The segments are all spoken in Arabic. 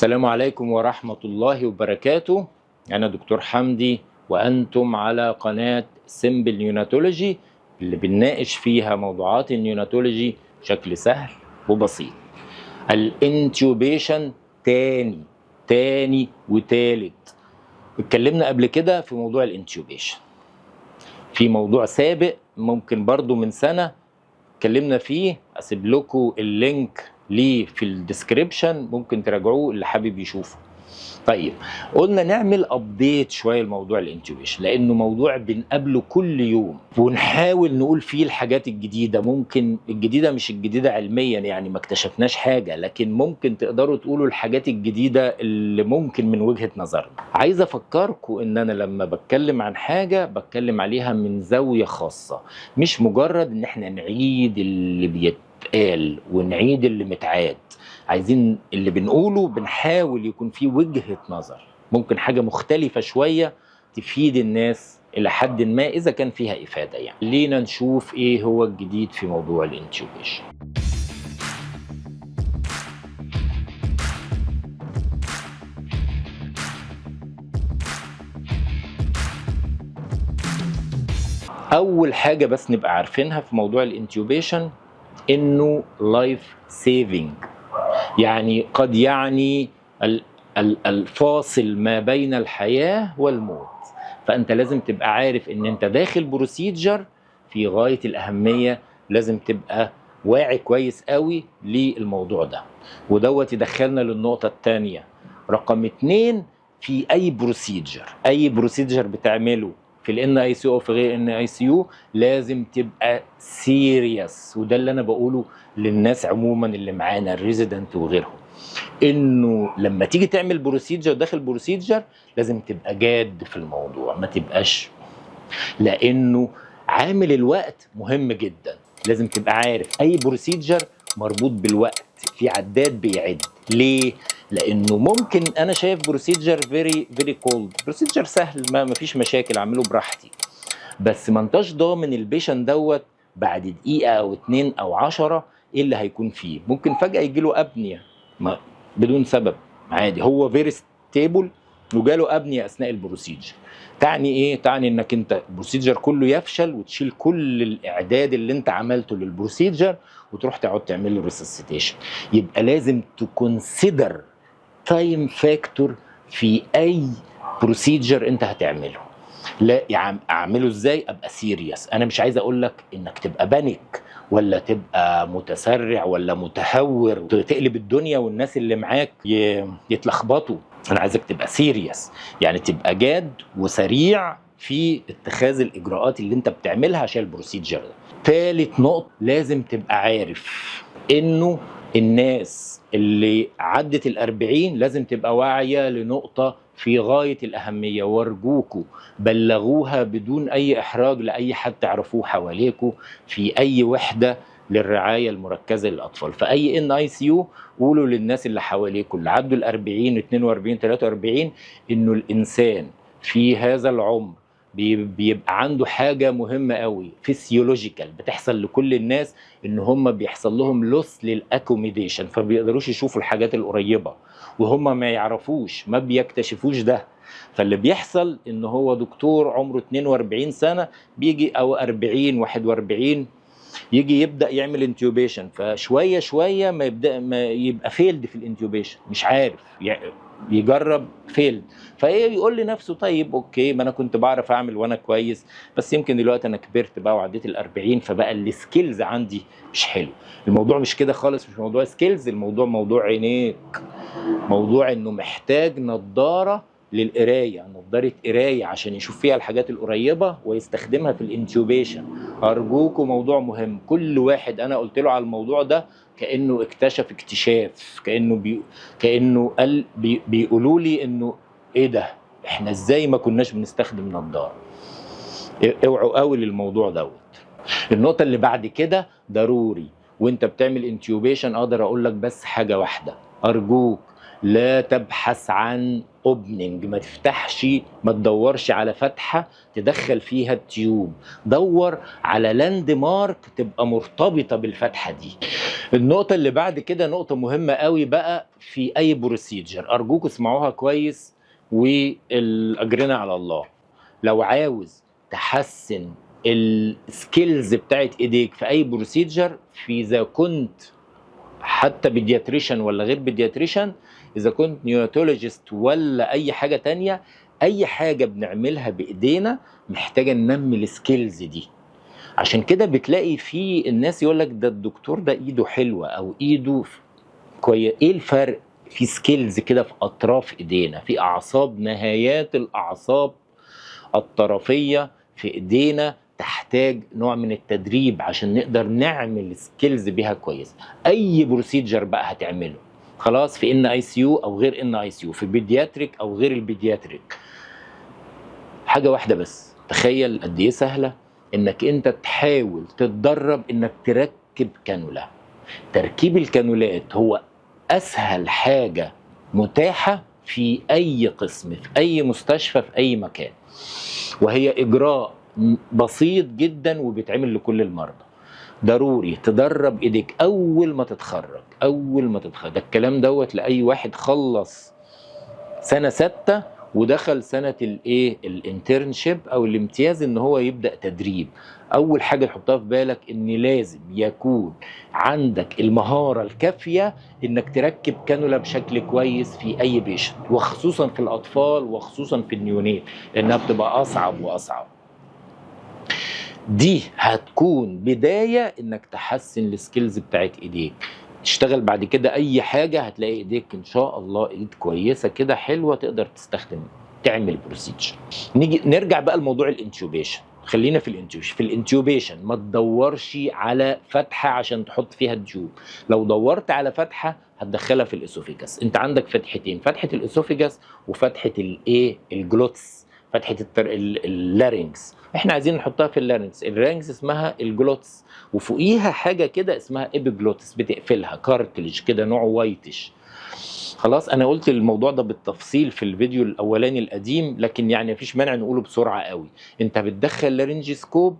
السلام عليكم ورحمة الله وبركاته. أنا دكتور حمدي وأنتم على قناة سيمبل نيوناتولوجي اللي بنناقش فيها موضوعات النيوناتولوجي بشكل سهل وبسيط. الانتيوبيشن تاني وتالت. اتكلمنا قبل كده في موضوع الانتيوبيشن في موضوع سابق ممكن برضو من سنة اتكلمنا فيه، أسيب لكم اللينك ليه في الديسكريبشن، ممكن تراجعوه اللي حابب يشوفه. طيب قلنا نعمل ابديت شويه لموضوع الانتيوبيشن لانه موضوع بنقابله كل يوم ونحاول نقول فيه الحاجات الجديده. ممكن الجديده مش الجديده علميا، يعني ما اكتشفناش حاجه، لكن ممكن تقدروا تقولوا الحاجات الجديده اللي ممكن من وجهه نظرنا. عايز افكركم ان انا لما بتكلم عن حاجه بتكلم عليها من زاويه خاصه، مش مجرد ان احنا نعيد اللي بيتقال ونعيد اللي متعاد. عايزين اللي بنقوله بنحاول يكون فيه وجهة نظر، ممكن حاجة مختلفة شوية تفيد الناس إلى حد ما إذا كان فيها إفادة. يعني خلينا نشوف إيه هو الجديد في موضوع الانتيوبيشن. أول حاجة بس نبقى عارفينها في موضوع الانتيوبيشن إنه لايف سيفنج، يعني قد يعني الفاصل ما بين الحياة والموت. فأنت لازم تبقى عارف إن أنت داخل بروسيجر في غاية الأهمية، لازم تبقى واعي كويس قوي للموضوع ده. ودوت يدخلنا للنقطة الثانية رقم 2. في أي بروسيجر بتعمله في الان اي سي او في غير ان اي سي يو لازم تبقى سيريس. وده اللي انا بقوله للناس عموما اللي معانا الريزيدنت وغيرهم، انه لما تيجي تعمل بروسيجر داخل بروسيجر لازم تبقى جاد في الموضوع، ما تبقاش، لانه عامل الوقت مهم جدا. لازم تبقى عارف اي بروسيجر مربوط بالوقت، في عداد بيعد. ليه؟ لانه ممكن انا شايف بروسيجر فيري كولد، بروسيجر سهل ما فيش مشاكل اعمله براحتي، بس ما انتش ضامن البيشن دوت بعد دقيقه او 2 او 10 ايه اللي هيكون فيه. ممكن فجاه يجي له ابنيه بدون سبب عادي، هو فيري ستيبل وجاله ابنيه اثناء البروسيجر. تعني ايه؟ تعني انك انت البروسيجر كله يفشل وتشيل كل الاعداد اللي انت عملته للبروسيجر وتروح تقعد تعمل له ريسسيتيشن. يبقى لازم تكونسيدر تايم فاكتور في اي بروسيجر انت هتعمله. لا يعني اعمله ازاي؟ ابقى سيريس. انا مش عايز اقول لك انك تبقى بانيك ولا تبقى متسرع ولا متهور تقلب الدنيا والناس اللي معاك يتلخبطوا. انا عايزك تبقى سيريس، يعني تبقى جاد وسريع في اتخاذ الاجراءات اللي انت بتعملها عشان البروسيجر ده. ثالث نقطة لازم تبقى عارف انه الناس اللي عدت ال40 لازم تبقى واعية لنقطة في غاية الأهمية، وارجوكوا بلغوها بدون أي إحراج لأي حد تعرفوه حواليكوا في أي وحدة للرعاية المركزة للأطفال. فأي ان اي سي يو قولوا للناس اللي حواليكوا اللي عدوا ال40 42 43 إنه الإنسان في هذا العمر بيبقى عنده حاجة مهمة قوي فيسيولوجيكال بتحصل لكل الناس، ان هم بيحصل لهم لوس للاكوميديشن، فبيقدروش يشوفوا الحاجات القريبة وهم ما يعرفوش ما بيكتشفوش ده. فاللي بيحصل ان هو دكتور عمره 42 سنة بيجي او 40 41 يجي يبدا يعمل انتيوبيشن، فشويه شويه ما يبقى فيلد في الانتيوبيشن، مش عارف يجرب فيلد، فايه يقول لنفسه طيب اوكي ما انا كنت بعرف اعمل وانا كويس، بس يمكن دلوقتي انا كبرت بقى وعديت ال40 فبقى السكيلز عندي مش حلو. الموضوع مش كده خالص، مش موضوع سكيلز، الموضوع موضوع عينيك، موضوع انه محتاج نظاره للقرايه، نظاره قرايه عشان يشوف فيها الحاجات القريبه ويستخدمها في الانتيوبيشن. ارجوكم موضوع مهم، كل واحد انا قلت له على الموضوع ده كانه اكتشف اكتشاف، كانه قال بيقولوا لي انه ايه ده احنا ازاي ما كناش بنستخدم نظاره. اوعوا قوي للموضوع دوت. النقطه اللي بعد كده ضروري وانت بتعمل انتيوبيشن اقدر اقول لك بس حاجه واحده، ارجوك لا تبحث عن اوبننج، ما تفتحش، ما تدورش على فتحه تدخل فيها التيوب، دور على لاند مارك تبقى مرتبطه بالفتحه دي. النقطة اللي بعد كده نقطة مهمة قوي بقى في أي بروسيجر، أرجوكوا اسمعوها كويس والأجرنا على الله. لو عاوز تحسن السكيلز بتاعت ايديك في اي بروسيجر، في اذا كنت حتى بيدياتريشن ولا غير بيدياتريشن، اذا كنت نيوتولوجيست ولا اي حاجة تانية، اي حاجة بنعملها بايدينا محتاجة ننمي السكيلز دي. عشان كده بتلاقي في الناس يقول لك ده الدكتور ده ايده حلوة او ايده كويس. ايه الفرق؟ في سكيلز كده في اطراف ايدينا، في اعصاب، نهايات الاعصاب الطرفية في ايدينا تحتاج نوع من التدريب عشان نقدر نعمل سكيلز بيها كويس. اي بروسيجر بقى هتعمله خلاص، في ان اي سي يو او غير ان اي سي يو، في بيدياتريك او غير البيدياتريك، حاجة واحدة بس. تخيل قد ايه سهلة انك انت تحاول تتدرب انك تركب كانولا. تركيب الكانولات هو اسهل حاجة متاحة في اي قسم، في اي مستشفى، في اي مكان، وهي اجراء بسيط جدا وبيتعمل لكل المرضى. ضروري تدرب ايديك اول ما تتخرج، اول ما تتخرج. ده الكلام دوت لاي واحد خلص سنة 6 ودخل سنة الايه الانترنشيب او الامتياز ان هو يبدأ تدريب. اول حاجة تحطها في بالك ان لازم يكون عندك المهارة الكافية انك تركب كانولا بشكل كويس في اي بيشنت، وخصوصا في الاطفال وخصوصا في النيونيت، لانها بتبقى اصعب واصعب. دي هتكون بداية انك تحسن السكيلز بتاعت ايديك. تشتغل بعد كده اي حاجة هتلاقي ايديك ان شاء الله ايد كويسة كده حلوة تقدر تستخدم تعمل بروسيجر. نيجي نرجع بقى لموضوع الانتيوبيشن. خلينا في الانتيوبيشن. في الانتيوبيشن ما تدورش على فتحة عشان تحط فيها التيوب. لو دورت على فتحة هتدخلها في الاسوفيجاس. انت عندك فتحتين، فتحة الاسوفيجاس وفتحة الايه الجلوتس، فتحة اللارينكس. احنا عايزين نحطها في اللارينكس. اللارينكس اسمها الجلوتس، وفوقيها حاجه كده اسمها ايبيجلوتس بتقفلها، كارتلج كده نوع وايتش. خلاص انا قلت الموضوع ده بالتفصيل في الفيديو الاولاني القديم، لكن يعني مفيش مانع نقوله بسرعه قوي. انت بتدخل لارنجيسكوب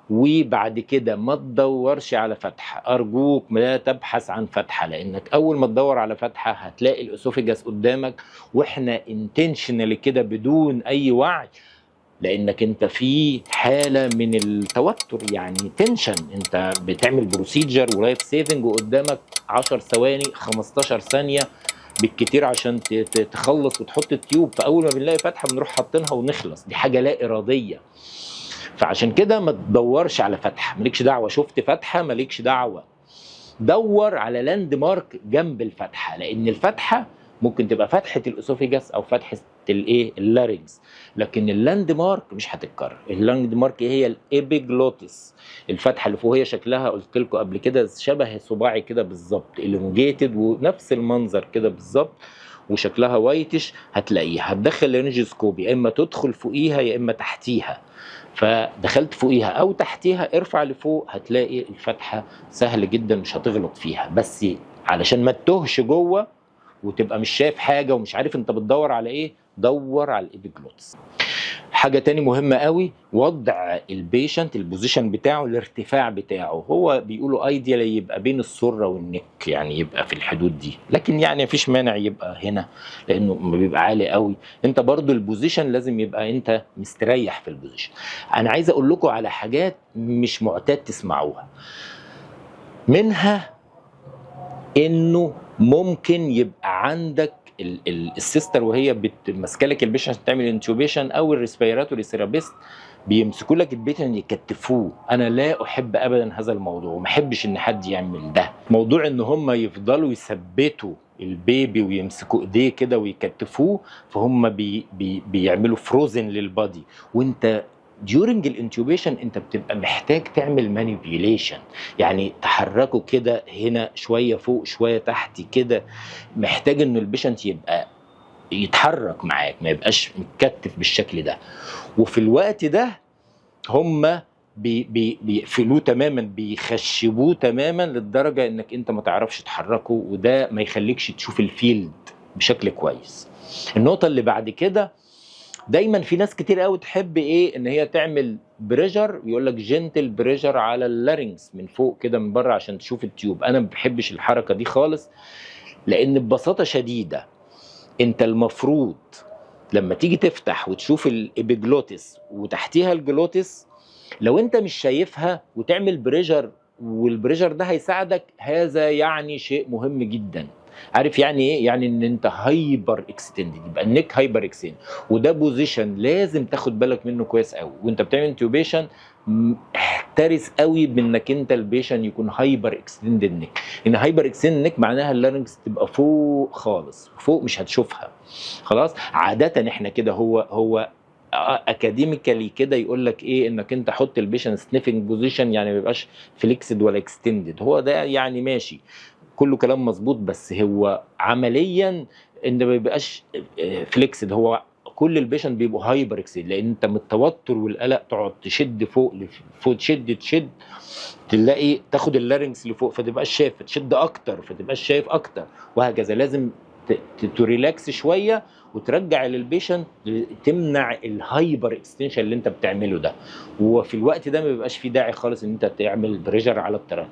وبعد كده ما تدورش على فتحه. ارجوك لا تبحث عن فتحه، لانك اول ما تدور على فتحه هتلاقي الاسوفيجاس قدامك، واحنا انتشنالي كده بدون اي وعي، لانك انت في حاله من التوتر، يعني تنشن. انت بتعمل بروسيجر ولايف سيفنج وقدامك 10 ثواني 15 ثانيه بالكتير عشان تخلص وتحط التيوب. فاول ما بنلاقي فتحه بنروح حاطينها ونخلص. دي حاجه لا اراديه. فعشان كده ما تدورش على فتحه، مالكش دعوه. شفت فتحه مالكش دعوه، دور على لاند مارك جنب الفتحه، لان الفتحه ممكن تبقى فتحه الاسوفيجاس او فتحه الايه اللارينكس، لكن اللاند مارك مش هتتكرر. اللاند مارك هي الابيجلوتس، الفتحه اللي فوق. هي شكلها قلت لكم قبل كده شبه صباعي كده بالظبط، الونجيتد ونفس المنظر كده بالظبط، وشكلها وايتش. هتلاقيها هتدخل لارنجيسكوب، يا اما تدخل فوقيها يا اما تحتيها. فدخلت فوقيها او تحتيها ارفع لفوق هتلاقي الفتحه سهل جدا، مش هتغلط فيها. بس علشان ما تتوهش جوه وتبقى مش شايف حاجه ومش عارف انت بتدور على ايه، دور على الابيجلوتس. حاجه تاني مهمه قوي، وضع البيشنت البوزيشن بتاعه، الارتفاع بتاعه. هو بيقولوا ايديال يبقى بين السره والنك، يعني يبقى في الحدود دي، لكن يعني مفيش مانع يبقى هنا لانه بيبقى عالي قوي. انت برضو البوزيشن لازم يبقى انت مستريح في البوزيشن. انا عايز اقول لكم على حاجات مش معتاد تسمعوها، منها انه ممكن يبقى عندك السيستر وهي ماسكه لك البيشنت تعمل انتوبيشن، او الريسبيراتوري ثيرابيست بيمسكوا لك البيشنت يكتفوه. انا لا احب ابدا هذا الموضوع، وما احبش ان حد يعمل ده. موضوع ان هم يفضلوا يثبتوا البيبي ويمسكوا ايديه كده ويكتفوه، فهم بيعملوا فروزن للبادي. وانت during الانتوبيشن انت بتبقى محتاج تعمل مانيبيوليشن، يعني تحركه كده هنا شويه فوق شويه تحت كده. محتاج ان البيشنت يبقى يتحرك معاك، ما يبقاش متكتف بالشكل ده. وفي الوقت ده هم بيقفلوه تماما، بيخشبوه تماما للدرجه انك انت ما تعرفش تحركه، وده ما يخليكش تشوف الفيلد بشكل كويس. النقطه اللي بعد كده دايما في ناس كتير قوي تحب ايه ان هي تعمل بريشر، يقول لك جنتل بريشر على اللارynx من فوق كده من بره عشان تشوف التيوب. انا ما بحبش الحركه دي خالص، لان ببساطه شديده انت المفروض لما تيجي تفتح وتشوف الابيجلوتس وتحتيها الجلوتس، لو انت مش شايفها وتعمل بريشر والبريشر ده هيساعدك، هذا يعني شيء مهم جدا. عارف يعني ايه؟ يعني ان انت هايبر اكستندد، يبقى النك هايبر اكستند، وده بوزيشن لازم تاخد بالك منه كويس قوي وانت بتعمل انتوبيشن. احترس قوي بانك انت البيشن يكون هايبر اكستندد نك، ان هايبر اكستندد نك معناها اللارنكس تبقى فوق خالص، فوق مش هتشوفها خلاص. عاده احنا كده هو اكاديميكالي كده يقول لك ايه، انك انت حط البيشن سنيفنج بوزيشن، يعني ما يبقاش فليكسد ولا اكستندد. هو ده يعني ماشي، كله كلام مظبوط، بس هو عمليا ان ما بيبقاش فليكسد. هو كل البيشن بيبقوا هايبر اكسيد، لان انت من التوتر والقلق تقعد تشد فوق فوق، تشد تلاقي تاخد اللارنكس لفوق فتبقاش شايف، فتشد اكتر فتبقاش شايف اكتر، وهكذا. لازم تريلاكس شويه وترجع للبيشنت، تمنع الهايبر اكستنشن اللي انت بتعمله ده. وفي الوقت ده ما بيبقاش في داعي خالص ان انت تعمل بريشر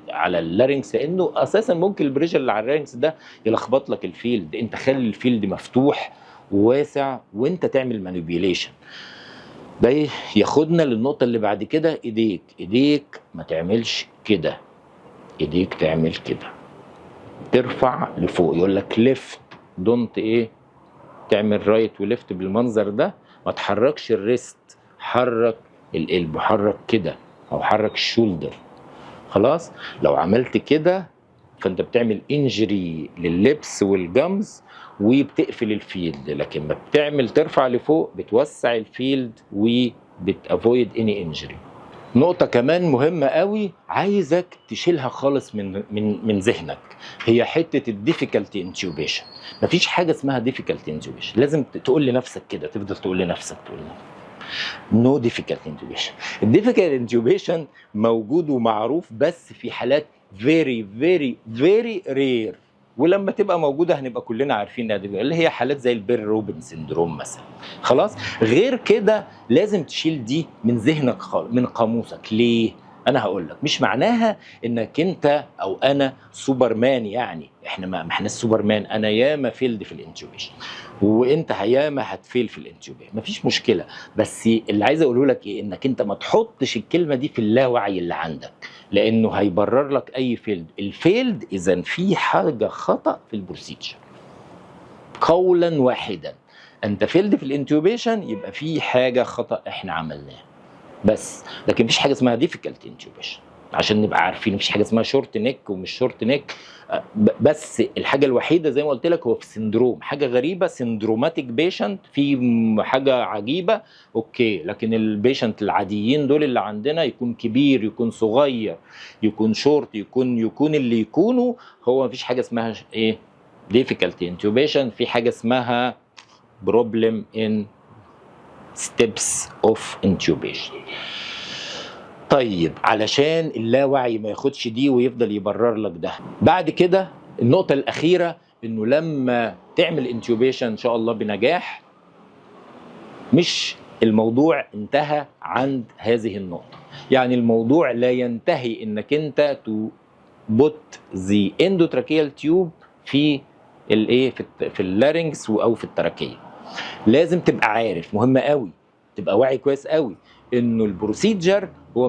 على اللارنكس، لانه اساسا ممكن البريشر اللي على اللارنكس ده يلخبط لك الفيلد. انت خلي الفيلد مفتوح وواسع وانت تعمل مانيبيوليشن. ده ياخدنا للنقطه اللي بعد كده، ايديك ما تعملش كده، ايديك تعمل كده، ترفع لفوق. يقول لك ليفت دونت ايه، تعمل رايت وليفت بالمنظر ده، ما تحركش الريست، حرك القلب، حرك كده او حرك الشولدر. خلاص، لو عملت كده فانت بتعمل انجري لللبس والجمز وبتقفل الفيلد، لكن ما بتعمل ترفع لفوق بتوسع الفيلد وبتافويد اني انجري. نقطة كمان مهمة قوي عايزك تشيلها خالص من ذهنك، هي حتة الديفيكالتي انتيوبيشن. مفيش حاجة اسمها ديفيكالتي انتيوبيشن، لازم تقول لنفسك كده، تفضل تقول لنفسك نو ديفيكالتي انتيوبيشن. الديفيكالتي انتيوبيشن موجود ومعروف بس في حالات فيري فيري فيري رير، ولما تبقى موجوده هنبقى كلنا عارفين انها، اللي هي حالات زي البير روبن سندروم مثلا. خلاص، غير كده لازم تشيل دي من ذهنك خالص، من قاموسك. ليه؟ انا هقول لك. مش معناها انك انت او انا سوبرمان، يعني احنا ما احنا السوبرمان. انا ياما فيلد في الانتيوبيشن وانت ياما هتفيل في الانتيوبيشن، مفيش مشكله. بس اللي عايز اقوله لك ايه، انك انت ما تحطش الكلمه دي في اللاوعي اللي عندك، لانه هيبرر لك اي فيلد. الفيلد اذا في حاجه خطا في البروسيجر، قولا واحدا انت فيلد في الانتيوبيشن يبقى في حاجه خطا احنا عملناها بس. لكن مفيش حاجه اسمها ديفيكالت انتيوبيشن، عشان نبقى عارفين مفيش حاجه اسمها شورت نيك ومش شورت نيك. بس الحاجه الوحيده زي ما قلت لك هو في سندروم، حاجه غريبه، سندروماتيك بيشنت، في حاجه عجيبه اوكي. لكن البيشنت العاديين دول اللي عندنا، يكون كبير يكون صغير يكون شورت يكون اللي يكونوا، هو مفيش حاجه اسمها ايه difficult intubation. في حاجه اسمها problem in steps of intubation. طيب، علشان اللاوعي ما ياخدش دي ويفضل يبرر لك ده. بعد كده النقطة الأخيرة، إنه لما تعمل انتيوبيشن إن شاء الله بنجاح، مش الموضوع انتهى عند هذه النقطة. يعني الموضوع لا ينتهي إنك أنت تبوت ذا اندوتراكيال تيوب في الايه، في اللارynx او في التراكية. لازم تبقى عارف، مهم قوي تبقى واعي كويس قوي، انه البروسيجر هو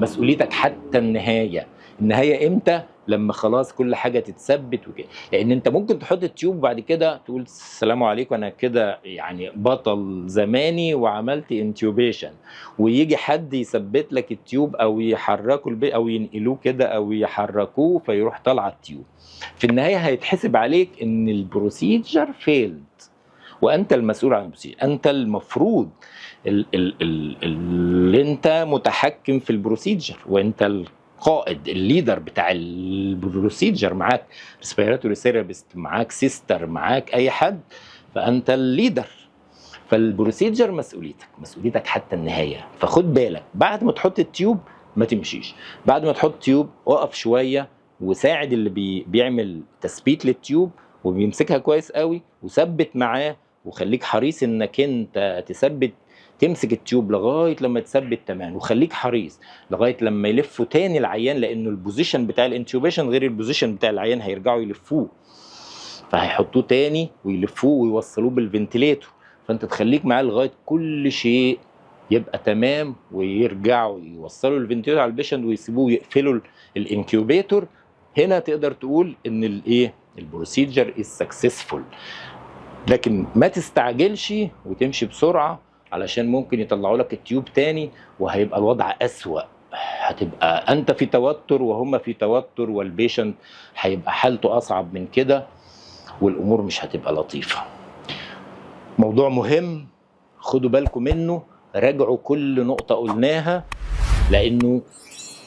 مسؤوليتك حتى النهايه. النهايه امتى؟ لما خلاص كل حاجه تتثبت وكده. لان انت ممكن تحط التيوب وبعد كده تقول السلام عليكم انا كده يعني بطل زماني وعملت انتيوبيشن، ويجي حد يثبت لك التيوب او يحركوا او ينقلوه كده او يحركوه فيروح طالع التيوب. في النهايه هيتحسب عليك ان البروسيجر فيلد، وانت المسؤول عن البروسيجر. انت المفروض اللي انت متحكم في البروسيجر، وانت القائد الليدر بتاع البروسيجر. معاك ريسبيراتوري ثيرابيست، معاك سيستر، معاك اي حد، فانت الليدر. فالبروسيجر مسؤوليتك حتى النهايه. فخد بالك بعد ما تحط التيوب ما تمشيش، بعد ما تحط تيوب وقف شويه وساعد اللي بيعمل تثبيت للتيوب وبيمسكها كويس قوي وثبت معاه وخليك حريص انك انت تمسك التيوب لغايه لما تثبت تمام، وخليك حريص لغايه لما يلفوا تاني العيان، لانه البوزيشن بتاع الانتيوبيشن غير البوزيشن بتاع العيان، هيرجعوا يلفوه، فهيحطوه تاني ويلفوه ويوصلوه بالفنتليتور. فانت تخليك معاه لغايه كل شيء يبقى تمام، ويرجعوا يوصلوا الفنتليتور على البيشنت ويسيبوه ويقفلوا الانكيوبيتور. هنا تقدر تقول ان الايه البروسيجر از سكسسفول. لكن ما تستعجلش وتمشي بسرعه، علشان ممكن يطلعوا لك التيوب تاني وهيبقى الوضع اسوأ. هتبقى انت في توتر وهم في توتر، والبيشنت هيبقى حالته اصعب من كده، والامور مش هتبقى لطيفه. موضوع مهم، خدوا بالكم منه، راجعوا كل نقطه قلناها، لانه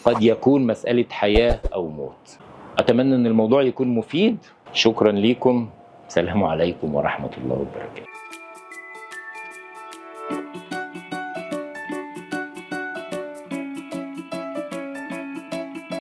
قد يكون مساله حياه او موت. اتمنى ان الموضوع يكون مفيد. شكرا ليكم، سلام عليكم ورحمه الله وبركاته.